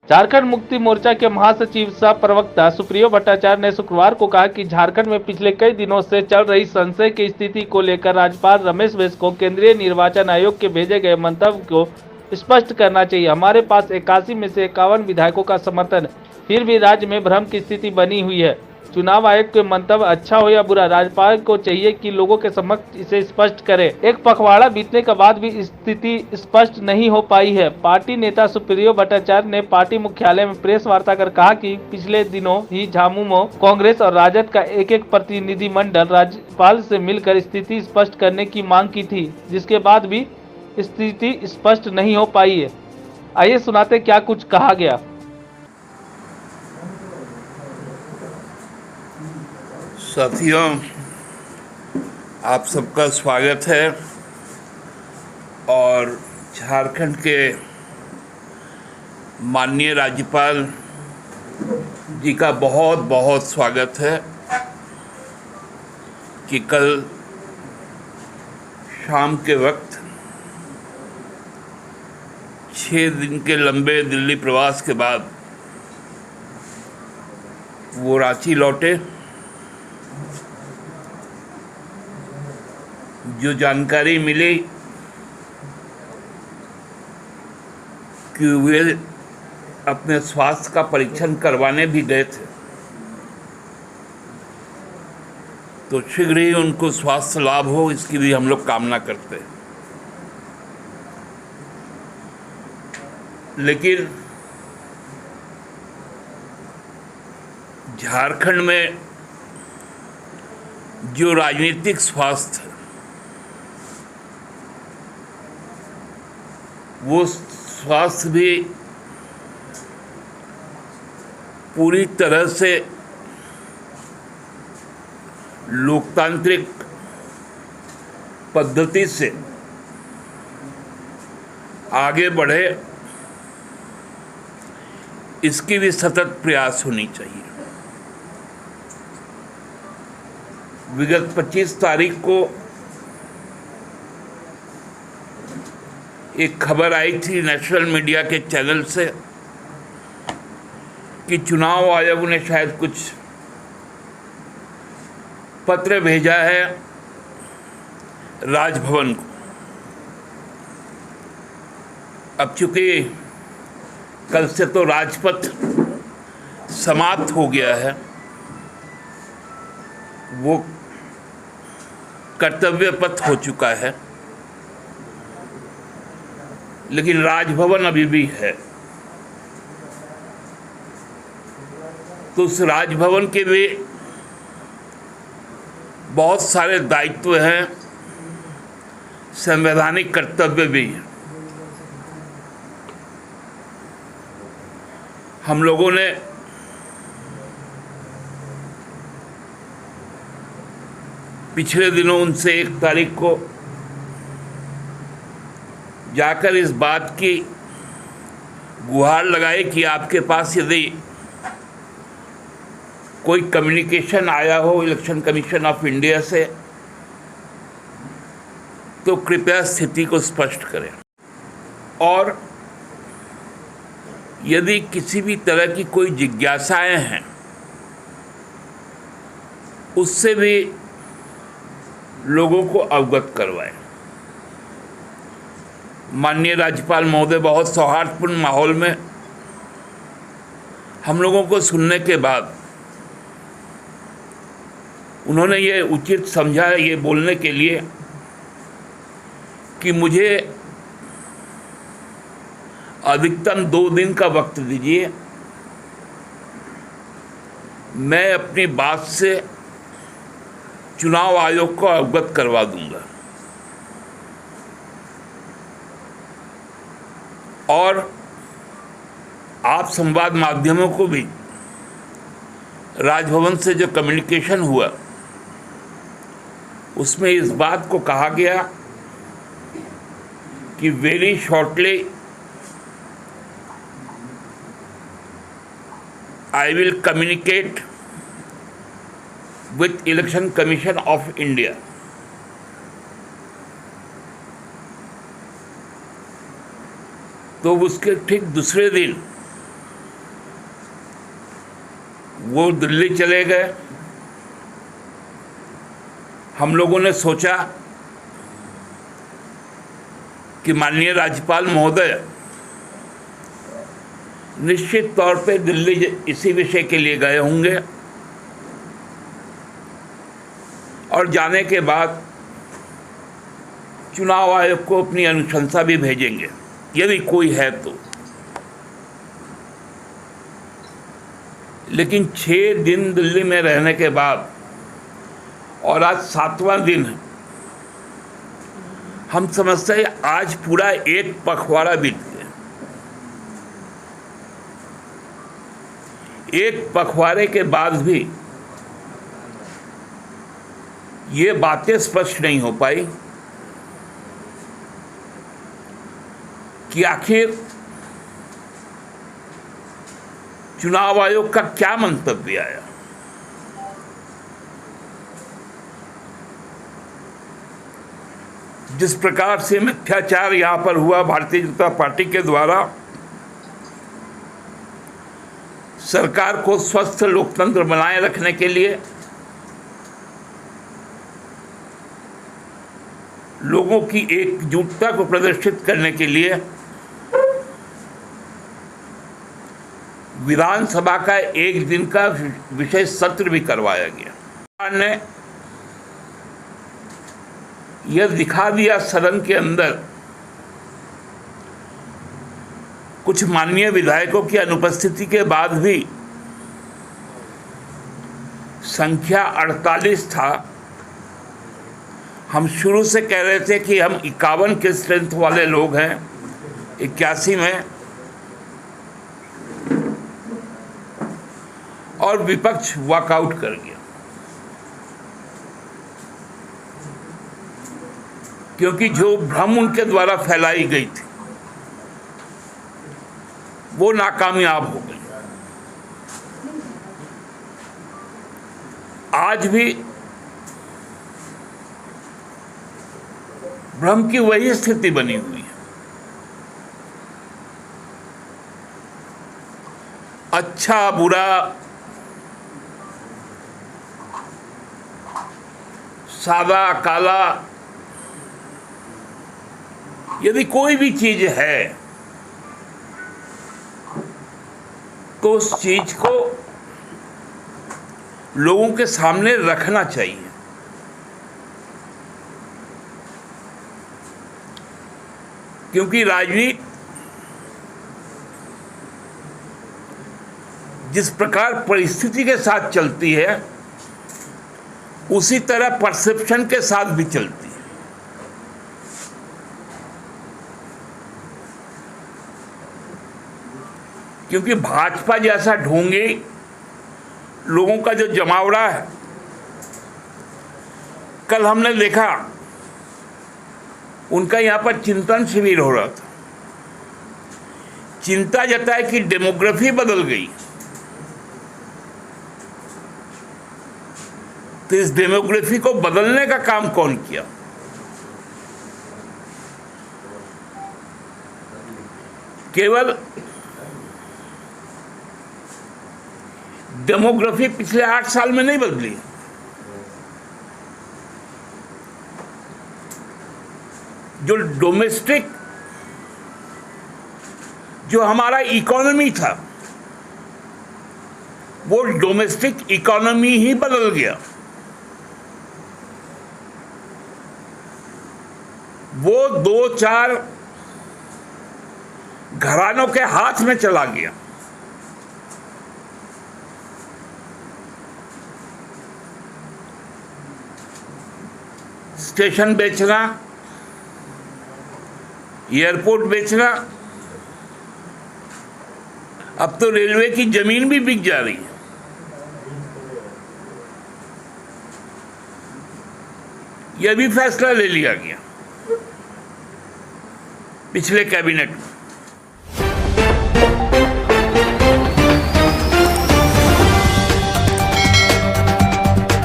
झारखंड मुक्ति मोर्चा के महासचिव सह प्रवक्ता सुप्रियो भट्टाचार्य ने शुक्रवार को कहा कि झारखंड में पिछले कई दिनों से चल रही संशय की स्थिति को लेकर राज्यपाल रमेश बैस को केंद्रीय निर्वाचन आयोग के भेजे गए मंतव्य को स्पष्ट करना चाहिए। हमारे पास 81 में से 51 विधायकों का समर्थन, फिर भी राज्य में भ्रम की स्थिति बनी हुई है। चुनाव आयोग के मंतव्य अच्छा हो या बुरा, राज्यपाल को चाहिए कि लोगों के समक्ष इसे स्पष्ट करे। एक पखवाड़ा बीतने के बाद भी स्थिति स्पष्ट नहीं हो पाई है। पार्टी नेता सुप्रियो भट्टाचार्य ने पार्टी मुख्यालय में प्रेस वार्ता कर कहा कि पिछले दिनों ही झामुमो, कांग्रेस और राजद का एक प्रतिनिधिमंडल राज्यपाल से मिलकर स्थिति स्पष्ट करने की मांग की थी, जिसके बाद भी स्थिति स्पष्ट नहीं हो पाई है। आइए सुनाते क्या कुछ कहा गया। साथियों, आप सबका स्वागत है और झारखंड के माननीय राज्यपाल जी का बहुत बहुत स्वागत है कि कल शाम के वक्त 6 दिन के लंबे दिल्ली प्रवास के बाद वो रांची लौटे। जो जानकारी मिली कि वे अपने स्वास्थ्य का परीक्षण करवाने भी गए थे, तो शीघ्र ही उनको स्वास्थ्य लाभ हो, इसकी भी हम लोग कामना करते हैं। लेकिन झारखंड में जो राजनीतिक स्वास्थ्य, वो स्वास्थ्य भी पूरी तरह से लोकतांत्रिक पद्धति से आगे बढ़े, इसकी भी सतत प्रयास होनी चाहिए। विगत 25 तारीख को एक खबर आई थी नेशनल मीडिया के चैनल से कि चुनाव आयोग ने शायद कुछ पत्र भेजा है राजभवन को। अब चूंकि कल से तो राजपथ समाप्त हो गया है, वो कर्तव्य पथ हो चुका है, लेकिन राजभवन अभी भी है। तो उस राजभवन के भी बहुत सारे दायित्व हैं, संवैधानिक कर्तव्य भी हैं। हम लोगों ने पिछले दिनों उनसे 1 तारीख को जाकर इस बात की गुहार लगाई कि आपके पास यदि कोई कम्युनिकेशन आया हो इलेक्शन कमीशन ऑफ इंडिया से, तो कृपया स्थिति को स्पष्ट करें। और यदि किसी भी तरह की कोई जिज्ञासाएं हैं, उससे भी लोगों को अवगत करवाएं। माननीय राज्यपाल महोदय बहुत सौहार्दपूर्ण माहौल में हम लोगों को सुनने के बाद उन्होंने ये उचित समझा ये बोलने के लिए कि मुझे अधिकतम 2 दिन का वक्त दीजिए, मैं अपनी बात से चुनाव आयोग को अवगत करवा दूंगा। और आप संवाद माध्यमों को भी राजभवन से जो कम्युनिकेशन हुआ, उसमें इस बात को कहा गया कि very shortly I will communicate with election commission of India. तो उसके ठीक दूसरे दिन वो दिल्ली चले गए। हम लोगों ने सोचा कि माननीय राज्यपाल महोदय निश्चित तौर पे दिल्ली इसी विषय के लिए गए होंगे और जाने के बाद चुनाव आयोग को अपनी अनुशंसा भी भेजेंगे यदि कोई है तो। लेकिन 6 दिन दिल्ली में रहने के बाद और आज 7वां दिन है, हम समझते हैं आज पूरा एक पखवाड़ा बीत गया। एक पखवाड़े के बाद भी ये बातें स्पष्ट नहीं हो पाई कि आखिर चुनाव आयोग का क्या मंतव्य आया। जिस प्रकार से मिथ्याचार यहां पर हुआ भारतीय जनता पार्टी के द्वारा सरकार को स्वस्थ लोकतंत्र बनाए रखने के लिए, लोगों की एकजुटता को प्रदर्शित करने के लिए विधानसभा का एक दिन का विशेष सत्र भी करवाया गया। सरकार ने यह दिखा दिया सदन के अंदर कुछ माननीय विधायकों की अनुपस्थिति के बाद भी संख्या 48 था। हम शुरू से कह रहे थे कि हम 51 के स्ट्रेंथ वाले लोग हैं, 81 में, और विपक्ष वॉकआउट कर गया क्योंकि जो भ्रम उनके द्वारा फैलाई गई थी वो नाकामयाब हो गई। आज भी भ्रम की वही स्थिति बनी हुई है। अच्छा बुरा, सादा काला, यदि कोई भी चीज है तो उस चीज को लोगों के सामने रखना चाहिए। क्योंकि राजनीति जिस प्रकार परिस्थिति के साथ चलती है उसी तरह परसेप्शन के साथ भी चलती है। क्योंकि भाजपा जैसा ढोंगी लोगों का जो जमावड़ा है, कल हमने देखा उनका यहां पर चिंतन शिविर हो रहा था। चिंता जताए कि डेमोग्राफी बदल गई, तो इस डेमोग्राफी को बदलने का काम कौन किया? केवल डेमोग्राफी पिछले 8 साल में नहीं बदली, जो डोमेस्टिक, जो हमारा इकोनॉमी था, वो डोमेस्टिक इकोनॉमी ही बदल गया। वो 2-4 घरानों के हाथ में चला गया। स्टेशन बेचना, एयरपोर्ट बेचना, अब तो रेलवे की जमीन भी बिक जा रही है। यह भी फैसला ले लिया गया पिछले कैबिनेट में।